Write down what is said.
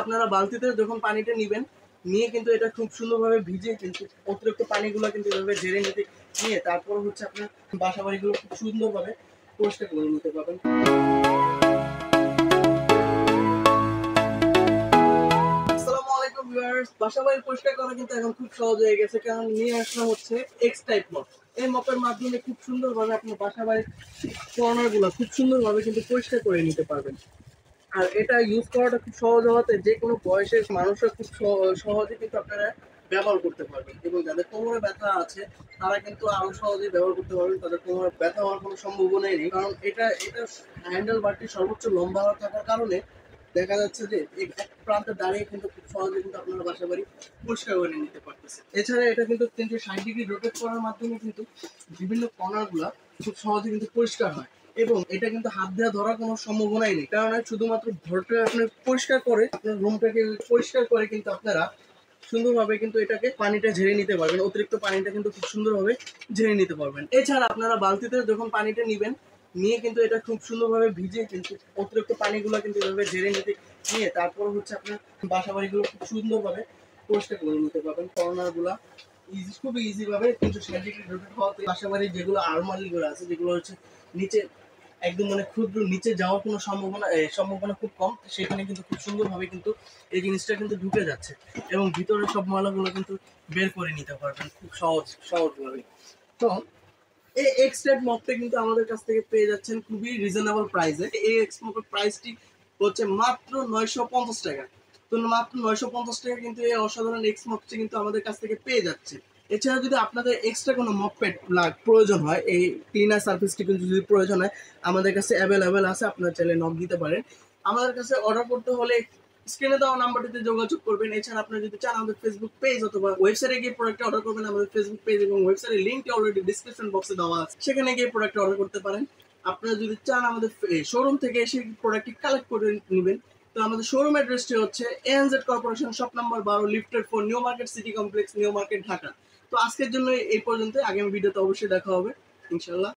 আপনারা বালতিতে যখন পানিটা নিবেন, নিয়ে কিন্তু এটা খুব সুন্দরভাবে ভিজিয়ে কিন্তু অতিরিক্ত পানিগুলো কিন্তু এভাবে ঝেড়ে নিয়ে তারপর হচ্ছে আপনার বাসাবাড়িগুলো খুব সুন্দরভাবে পরিষ্কার করে নিতে পারবেন। আসসালামু আলাইকুম ভিউয়ার্স, বাসাবাড়ি পরিষ্কার করা কিন্তু এখন খুব সহজ হয়ে গেছে, কারণ নিয়ে আসলাম হচ্ছে এক্স টাইপ মপ। এই মপের মাধ্যমে খুব সুন্দরভাবে আপনার বাসাবাড়ির কর্নারগুলো খুব সুন্দরভাবে কিন্তু পরিষ্কার করে নিতে পারবেন। আর এটা ইউজ করাটা খুব সহজ হওয়াতে যে কোনো বয়সের মানুষরা খুব সহজে কিন্তু আপনারা ব্যবহার করতে পারবেন, এবং যাদের কোমরে ব্যথা আছে তারা কিন্তু আরো সহজেই ব্যবহার করতে পারবেন। তাদের কোমরে ব্যথা হওয়ার কোনো সম্ভাবনাই নেই, কারণ এটা হ্যান্ডেল বারটি সর্বোচ্চ লম্বা থাকার কারণে দেখা যাচ্ছে যে এক প্রান্তে দাঁড়িয়ে কিন্তু খুব সহজে কিন্তু আপনারা বাসা বাড়ি পরিষ্কার করে নিতে পারতেছে। এছাড়া এটা কিন্তু 360 ডিগ্রি রোটেট করার মাধ্যমে কিন্তু বিভিন্ন কর্নার গুলা খুব সহজে কিন্তু পরিষ্কার হয়, এবং এটা কিন্তু হাত দিয়ে ধরার কোনো সম্ভাবনাই নেই, কারণ শুধুমাত্র ঘরটা আপনি পরিষ্কার করে আপনার রুমটাকে পরিষ্কার করে কিন্তু আপনারা সুন্দরভাবে কিন্তু এটাকে পানিটা ঝেড়ে নিতে পারবেন। অতিরিক্ত পানিটা কিন্তু খুব সুন্দরভাবে ঝেড়ে নিতে পারবেন। এছাড়া আপনারা বালতিতে যখন পানিটা নিবেন, নিয়ে কিন্তু এটা খুব সুন্দরভাবে ভিজিয়ে কিন্তু অতিরিক্ত পানিগুলো কিন্তু এভাবে ঝেড়ে নিয়ে তারপর হচ্ছে আপনার বাসাবাড়িগুলো খুব সুন্দরভাবে পরিষ্কার করে নিতে পারবেন। কর্নারগুলা খুবই ইজি ভাবে কিন্তু সাইন্টিফিক রোটেট হওয়াতে বাসাবাড়ির যেগুলো আলমারিগুলো আছে, যেগুলো হচ্ছে নিচে একদম মানে ক্ষুদ্র নিচে যাওয়ার কোনো সম্ভাবনা খুব কম, সেখানে কিন্তু খুব সুন্দরভাবে কিন্তু এই জিনিসটা কিন্তু ঢুকে যাচ্ছে, এবং ভিতরে সব ময়লাগুলো কিন্তু বের করে নিতে পারবেন খুব সহজভাবে। তো এই এক্স টাইপ মপটা কিন্তু আমাদের কাছ থেকে পেয়ে যাচ্ছেন খুবই রিজনেবল প্রাইসে। এই এক্স মপের প্রাইসটি হচ্ছে মাত্র 950 টাকা। তো মাত্র 950 টাকা কিন্তু এই অসাধারণ এক্স মপটি কিন্তু আমাদের কাছ থেকে পেয়ে যাচ্ছে। এছাড়া যদি আপনাদের এক্সট্রা কোনো মপ প্যাড প্রয়োজন হয়, এই ক্লিনার সার্ভিসটি কিন্তু যদি প্রয়োজন হয়, আমাদের কাছে অ্যাভেলেবেল আছে, আপনারা চাইলে নক দিতে পারেন। আমাদের কাছে অর্ডার করতে হলে স্ক্রিনে দেওয়া নাম্বারটিতে যোগাযোগ করবেন। এছাড়া আপনারা যদি চান আমাদের ফেসবুক পেজ অথবা ওয়েবসাইটে গিয়ে প্রোডাক্ট অর্ডার করবেন। আমাদের ফেসবুক পেজ এবং ওয়েবসাইটের লিঙ্কটি অলরেডি ডিসক্রিপশন বক্সে দেওয়া আছে, সেখানে গিয়ে প্রোডাক্ট অর্ডার করতে পারেন। আপনারা যদি চান আমাদের শোরুম থেকে এসে প্রোডাক্টটি কালেক্ট করে নেবেন, তো আমাদের শোরুম অ্যাড্রেসটি হচ্ছে ANZ corporation, shop number 12, lifted 4, new market city complex, new market, Dhaka. তো আজকের জন্য এই পর্যন্ত। আগামী ভিডিওতে অবশ্যই দেখা হবে ইনশাল্লাহ।